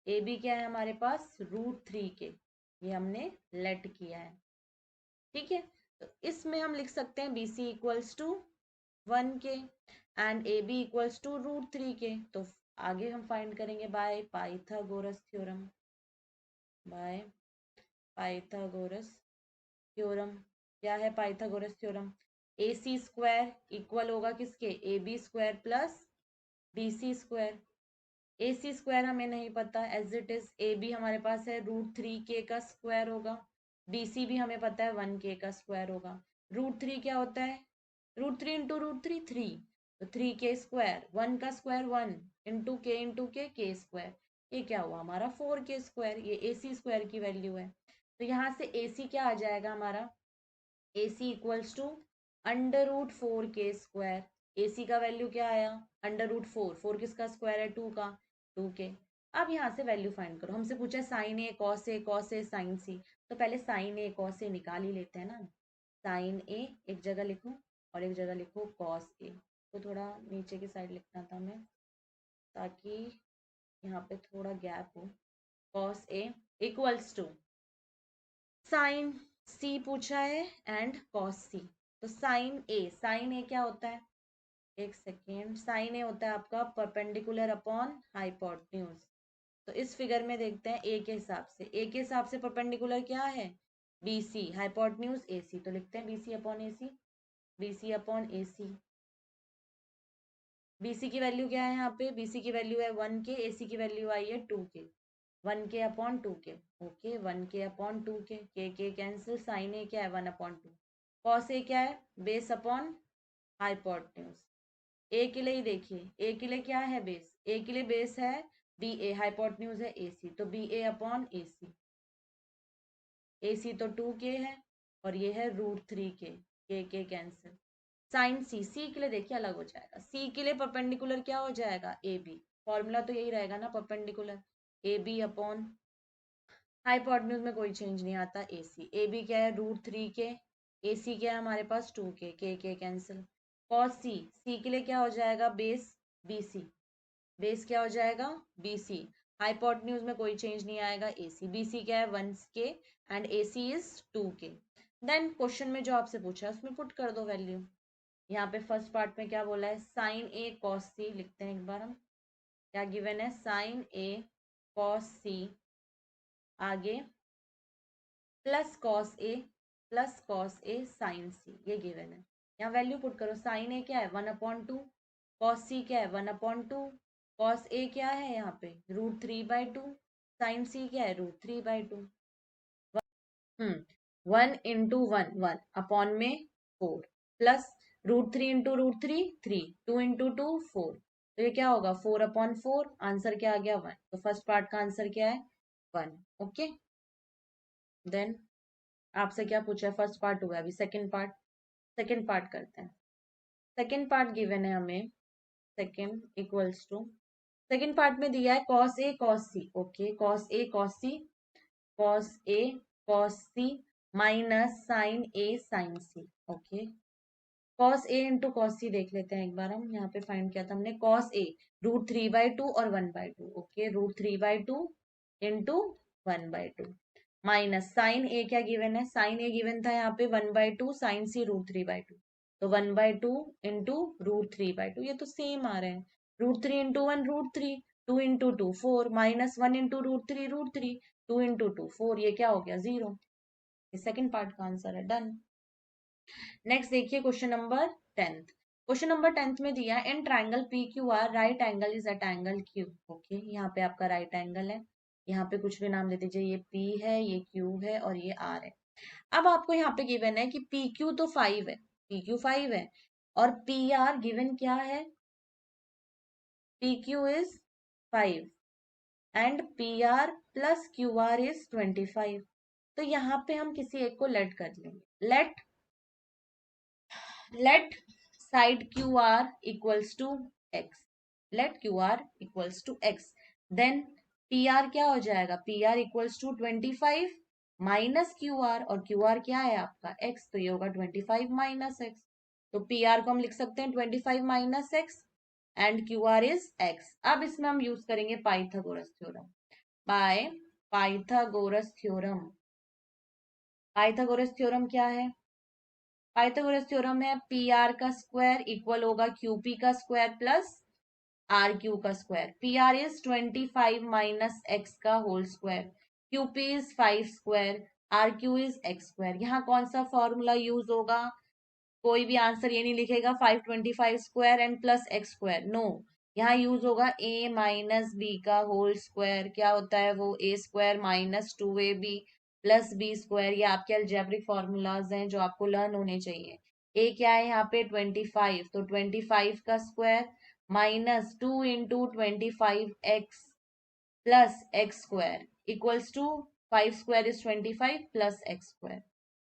AB क्या है हमारे पास? √3 के। ये हमने लेट किया है, ठीक है। तो इसमें हम लिख सकते हैं BC इक्वल्स टू 1 के एंड AB इक्वल्स टू √3 के। तो आगे हम फाइंड करेंगे bye Pythagoras theorem. By Pythagoras theorem क्या है? Pythagoras theorem AC square equal होगा किसके? AB square plus BC square. AC square हमें नहीं पता एज इट इज, AB हमारे पास है √3 के का स्क्वायर होगा, BC भी हमें पता है 1 के का स्क्वायर होगा। √3 क्या होता है? √3 इंटू √3 3, तो 3 के स्क्वायर, 1 का स्क्वायर 1 इंटू के स्क्वायर, ये क्या हुआ हमारा? 4 के स्क्वायर। ये AC स्क्वायर की वैल्यू है। तो यहाँ से AC क्या आ जाएगा हमारा? AC इक्वल्स टू √4 के स्क्वायर। AC का वैल्यू क्या आया? √4, 4 किसका स्क्वायर है? 2 का, 2 के। अब यहाँ से वैल्यू फाइंड करो। हमसे पूछा sign A cos A, cos A sine सी। तो पहले साइन ए कॉस ए निकाल ही लेते हैं ना। साइन ए एक जगह लिखो और एक जगह लिखो कॉस ए। तो थोड़ा नीचे की साइड लिखना था मैं ताकि यहाँ पे थोड़ा गैप हो। Cos A equals to sine C पूछा है एंड कॉस सी। तो साइन ए क्या होता है? एक सेकेंड, साइन ए होता है आपका परपेंडिकुलर अपॉन हाइपोटेन्यूज। तो इस फिगर में देखते हैं ए के हिसाब से, ए के हिसाब से परपेंडिकुलर क्या है, बीसी, हाइपोटेन्यूज एसी, तो लिखते हैं BC upon AC, BC upon AC. BC की वैल्यू क्या है यहाँ पे, बीसी की वैल्यू है 1 के, एसी की वैल्यू आई है 2 के, 1 के अपॉन 2 के, ओके 1 के अपॉन 2 के कैंसिल, साइन ए क्या है 1 अपॉन 2, कॉस ए क्या है बेस अपॉन हाइपोटेन्यूज। ए के लिए ही देखिए, ए के लिए क्या है बेस, ए के लिए बेस है बी ए, हाइपोटेन्यूज है ए सी, तो बी ए अपॉन ए सी, ए सी तो 2 के है और ये है √3 के कैंसिल, साइन सी, सी के लिए देखिए अलग हो जाएगा, सी के लिए परपेंडिकुलर क्या हो जाएगा ए बी, फॉर्मूला तो यही रहेगा ना perpendicular, A B upon hypotenuse में कोई चेंज नहीं आता ए सी, ए बी क्या है √3 के, ए सी क्या है हमारे पास 2 के कैंसिल, कॉस सी, सी के लिए क्या हो जाएगा बेस बी सी, बेस क्या हो जाएगा बी सी, हाइपोटेन्यूज में कोई चेंज नहीं आएगा ए सी, बी सी क्या है 1 के एंड ए सी इज 2 के। देन क्वेश्चन में जो आपसे पूछा है उसमें पुट कर दो वैल्यू, यहाँ पे फर्स्ट पार्ट में क्या बोला है साइन ए कॉस सी, लिखते हैं एक बार हम, क्या गिवन है साइन ए कॉस सी, आगे प्लस कॉस ए साइन सी, ये गिवन है, यहाँ वैल्यू पुट करो, साइन ए क्या है 1/2, कॉस सी क्या है 1/2, कॉस ए क्या है यहाँ पे √3/2, साइन सी क्या है √3/2, 1 × 1 1 में 4 प्लस √3 × √3 3, 2 × 2 4, तो ये क्या होगा 4/4, आंसर क्या आ गया 1, तो फर्स्ट पार्ट का आंसर क्या है 1, ओके। देन आपसे क्या पूछा है, फर्स्ट पार्ट हुआ, अभी सेकंड पार्ट करते हैं, सेकंड पार्ट गिवन है हमें, second equals to, second part में दिया है cos A cos C, okay cos A cos C, cos A cos C minus sine A sine C, okay cos A into cos C देख लेते हैं एक बार हम, यहाँ पे फाइंड किया था हमने कॉस ए √3/2 और 1/2, ओके √3/2 इंटू 1/2 माइनस साइन ए क्या गिवन है, साइन ए गिवन था यहाँ पे 1/2, साइन सी √3/2, तो 1/2 इंटू √3/2, ये तो सेम आ रहे हैं, √3 × 1 √3, 2 × 2 4, माइनस 1 इंटू √3 √3, 2 × 2 4, ये क्या हो गया 0, ये सेकंड पार्ट का आंसर है, डन। नेक्स्ट देखिए question number 10th, question number 10th में दिया in triangle P Q R right angle is at angle Q, okay यहाँ पे आपका राइट एंगल है, यहाँ पे कुछ भी नाम दे दीजिए, ये P है, ये Q है और ये R है। अब आपको यहाँ पे गिवन है कि PQ तो 5 है, PQ 5 है और PR गिवन क्या है, PQ is 5 and PR plus QR is 25, तो यहाँ पे हम किसी एक को लेट कर लेंगे, let side QR equals to x, let QR equals to x, then PR क्या हो जाएगा, PR equals to 25 minus QR, और QR क्या है आपका x, तो ये होगा 25 माइनस x, तो PR को हम लिख सकते हैं 25 minus x and QR is x। अब इसमें हम यूज करेंगे Pythagoras theorem, by Pythagoras theorem, Pythagoras theorem क्या है, पाइथागोरस थ्योरम है पी आर का स्क्वायर इक्वल होगा क्यू पी का स्क्वायर प्लस आर क्यू का square, P R is 25 minus X का whole square, Q P is 5 square, R Q is X square, यहाँ कौन सा फॉर्मूला यूज होगा, कोई भी आंसर ये नहीं लिखेगा 525 square and plus x square, no, यहाँ यूज होगा a माइनस बी का होल स्क्वायर, क्या होता है वो a square minus 2ab plus b square, ये आपके अलजेब्रिक फॉर्मूलाज हैं जो आपको लर्न होने चाहिए। a क्या है यहाँ पे 25, तो 25 का square minus 2 into 25x plus x square equals to 5 square is 25 plus x square,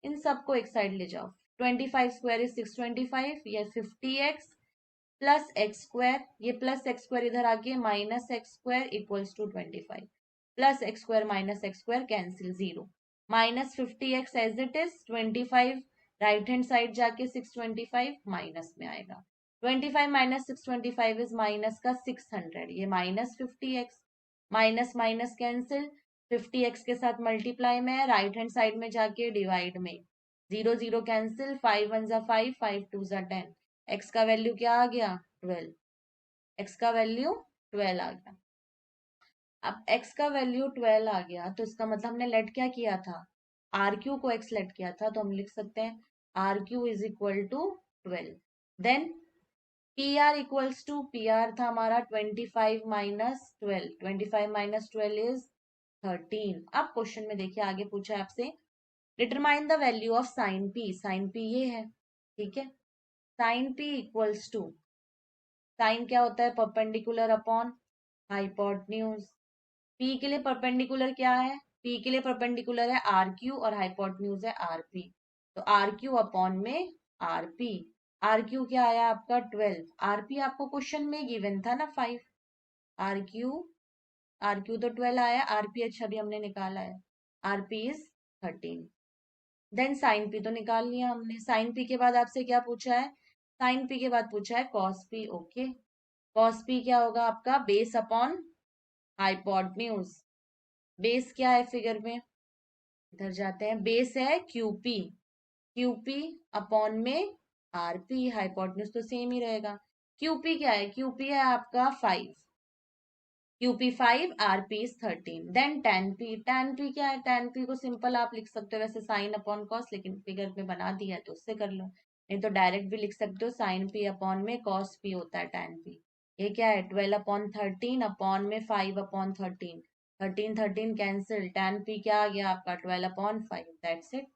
इन सबको एक साइड ले जाओ, 25 स्क्वायर इज 625, ये 50x प्लस एक्स स्क्वायर, ये प्लस एक्स स्क्वायर इधर आके minus x square equals to 25 plus x square minus x square cancel 0, minus 50x as it is 25 right hand side जाके 625 माइनस में आएगा, 25 minus 625 is minus का 600, ये minus 50x, minus minus cancel, 50x के साथ multiply में है, right hand side में जाके डिवाइड में, 0 0 कैंसिल, 5 1 ज़ा 5, 5 2 ज़ा 10, एक्स का वैल्यू क्या आ गया 12, एक्स का वैल्यू 12 आ गया। अब x का वैल्यू 12 आ गया तो इसका मतलब हमने लेट क्या किया था, आर क्यू को x लेट किया था, तो हम लिख सकते हैं R Q is equal to 12। Then P R equals to, P R था हमारा 25 माइनस 12, 25 माइनस 12 इज 13। अब क्वेश्चन में देखिए आगे पूछा है आपसे determine the value of sine P, sine P ये है, ठीक है। Sine P equals to, sine क्या होता है परपेंडिकुलर अपॉन हाइपोटेन्यूज, पी के लिए परपेंडिकुलर क्या है, पी के लिए परपेंडिकुलर है आर क्यू और हाइपोटेन्यूज है आर पी, तो आर क्यू अपॉन में आर पी। आर क्यू क्या आया आपका 12, आर पी आपको क्वेश्चन में गिवन था ना 5, आर क्यू, आर क्यू तो 12 आया, आर पी अच्छा भी हमने निकाला है, R P is 13। Then sine P तो निकाल लिया हमने, साइन पी के बाद आपसे क्या पूछा है, साइन पी के बाद पूछा है cos P, okay. Cos P क्या होगा आपका बेस अपॉन हाइपोटेन्यूज, बेस क्या है फिगर में, इधर जाते हैं, बेस है क्यूपी, क्यूपी अपॉन में आरपी, हाइपोटेन्यूज तो सेम ही रहेगा। क्यूपी क्या है, क्यूपी है आपका 5, QP 5, RP is 13। Then tan P, tan P क्या है, टेन पी को सिंपल आप लिख सकते हो वैसे साइन अपॉन कॉस, लेकिन फिगर में बना दिया है तो उससे कर लो, नहीं तो डायरेक्ट भी लिख सकते हो साइन पी अपॉन में कॉस पी होता है टेन पी। ये क्या है 12 अपॉन 13 अपॉन में 5 अपॉन 13, 13 13 कैंसिल, टेन पी क्या आ गया आपका 12 upon 5, that's it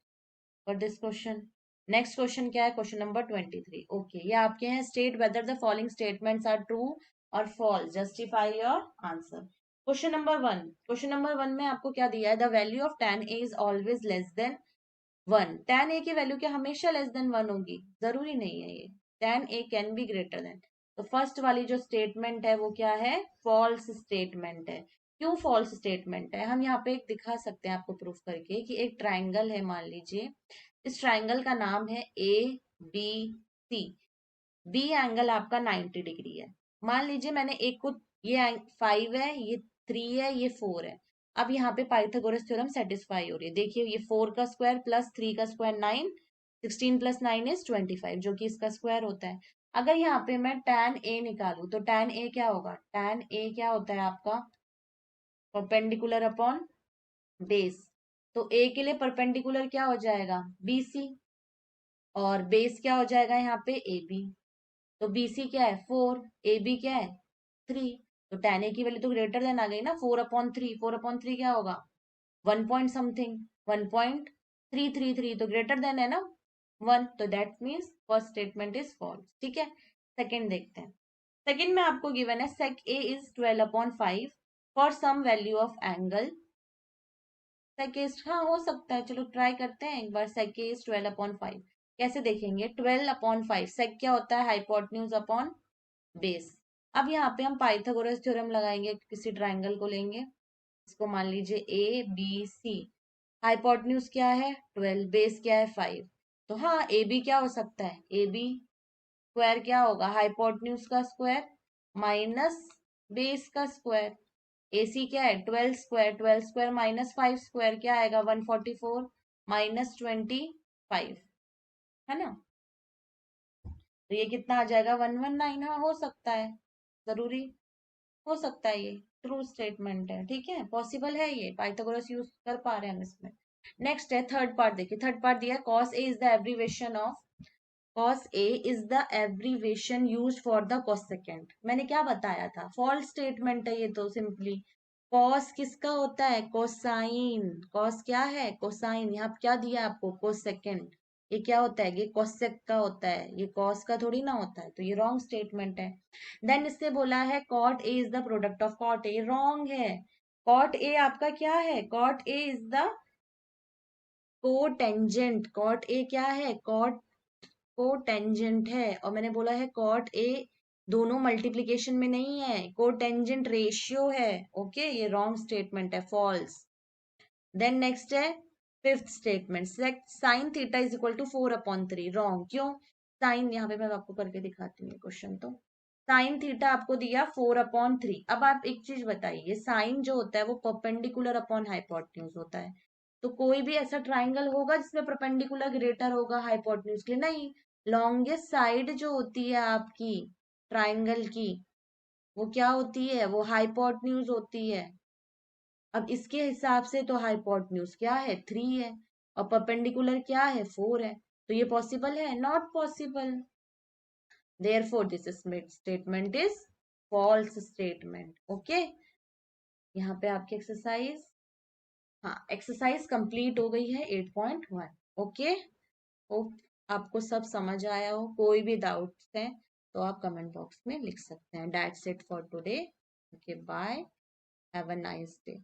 for this question. Next question क्या है, क्वेश्चन नंबर 23, ओके ये आपके हैं, state whether the following statements are true और false, justify your answer. Question number 1, question number 1 में आपको क्या दिया है, the value of tan a is always less than 1, tan a की वैल्यू क्या हमेशा लेस देन 1 होगी, जरूरी नहीं है ये, tan a can be greater than. तो फर्स्ट वाली जो स्टेटमेंट है वो क्या है, फॉल्स स्टेटमेंट है। क्यों फॉल्स स्टेटमेंट है, हम यहाँ पे एक दिखा सकते हैं आपको प्रूफ करके कि एक ट्राइंगल है, मान लीजिए इस ट्राइंगल का नाम है A B C, B angle आपका 90 डिग्री है। मान लीजिए मैंने एक को, ये 5 है, ये 3 है, ये 4 है। अब यहाँ पे पाइथागोरस थ्योरम सेटिस्फाई हो रही है, देखिए ये 4 का स्क्वायर प्लस 3 का स्क्वायर 9, 16 प्लस 9 इज 25 जो कि इसका स्क्वायर होता है। अगर यहाँ पे मैं tan ए निकालू तो tan ए क्या होगा, tan ए क्या होता है आपका परपेंडिकुलर अपॉन बेस, तो ए के लिए परपेंडिकुलर क्या हो जाएगा बी सी, और बेस क्या हो जाएगा यहाँ पे ए बी, तो बी सी क्या है 4, ए बी क्या है 3, तो tan ए की वैल्यू तो ग्रेटर देन आ गई ना 4/3, 4/3 क्या होगा 1 पॉइंट समथिंग, 1.333, तो ग्रेटर देन है ना 1, तो that means first statement is false, ठीक है। सेकंड देखते हैं, सेकंड में आपको गिवन है sec a is 12/5 for some value of angle, sec a हाँ हो सकता है, चलो ट्राई करते हैं एक बार, sec a इज 12/5 कैसे देखेंगे, 12/5 sec क्या होता है हाइपोटेन्यूज अपॉन बेस। अब यहाँ पे हम पाइथागोरस थ्योरम लगाएंगे, किसी ट्राइंगल को लेंगे, इसको मान लीजिए ए बी सी, हाइपोटेन्यूज क्या है 12, बेस क्या है 5, तो हाँ ए बी क्या हो सकता है, ए बी स्क्वायर क्या होगा हाइपोटेन्यूज का स्क्वायर माइनस बेस का स्क्वायर, ए सी क्या है 12 स्क्वायर, 12 स्क्वायर माइनस 5 स्क्वायर क्या आएगा 144 माइनस 25, है ना, तो ये कितना आ जाएगा 119, हाँ हो सकता है, जरूरी हो सकता है, ये ट्रू स्टेटमेंट है, ठीक है पॉसिबल है, ये पाइथागोरस यूज कर पा रहे हैं हम इसमें। नेक्स्ट है थर्ड पार्ट, देखिए थर्ड पार्ट दिया है cos a is the abbreviation of, cos a is the abbreviation use for the cosecant, मैंने क्या बताया था फॉल्स स्टेटमेंट है ये तो सिंपली, cos किसका होता है कोसाइन, cos क्या है कोसाइन, यहाँ क्या दिया आपको कोसेकेंट, ये क्या होता है ये कोसेक का होता है, ये cos का थोड़ी ना होता है, तो ये रॉन्ग स्टेटमेंट है। देन इससे बोला है cot a is the product of cot a, wrong है, cot a आपका क्या है, cot a is the cotangent, cot a क्या है cot कोटेंजेंट है, और मैंने बोला है cot a दोनों मल्टीप्लीकेशन में नहीं है, कोटेंजेंट रेशियो है, ओके ये रॉन्ग स्टेटमेंट है फॉल्स। देन नेक्स्ट है fifth statement, sine theta is equal to 4/3, wrong, क्यों, साइन यहाँ पे मैं आपको करके दिखाती हूँ क्वेश्चन, तो साइन थीटा आपको दिया 4/3, अब आप एक चीज बताइए साइन जो होता है वो परपेंडिकुलर अपॉन हाइपोटेन्यूज होता है, तो कोई भी ऐसा ट्राइंगल होगा जिसमें परपेंडिकुलर ग्रेटर होगा हाइपोटेन्यूज के लिए, नहीं, लॉन्गेस्ट साइड जो होती है आपकी ट्राइंगल की, वो क्या होती है? वो हाइपोटेन्यूज होती है। अब इसके हिसाब से तो हाइपोटेन्यूज क्या है? 3 है, और परपेंडिकुलर क्या है? 4 है। तो ये पॉसिबल है? Not possible. Therefore this statement is false statement. Okay, यहाँ पे आपकी एक्सरसाइज, हाँ एक्सरसाइज कंप्लीट हो गई है 8.1। ओके, होप आपको सब समझ आया हो। कोई भी डाउट्स है तो आप कमेंट बॉक्स में लिख सकते हैं। That's it for today. Okay, bye, have a nice day.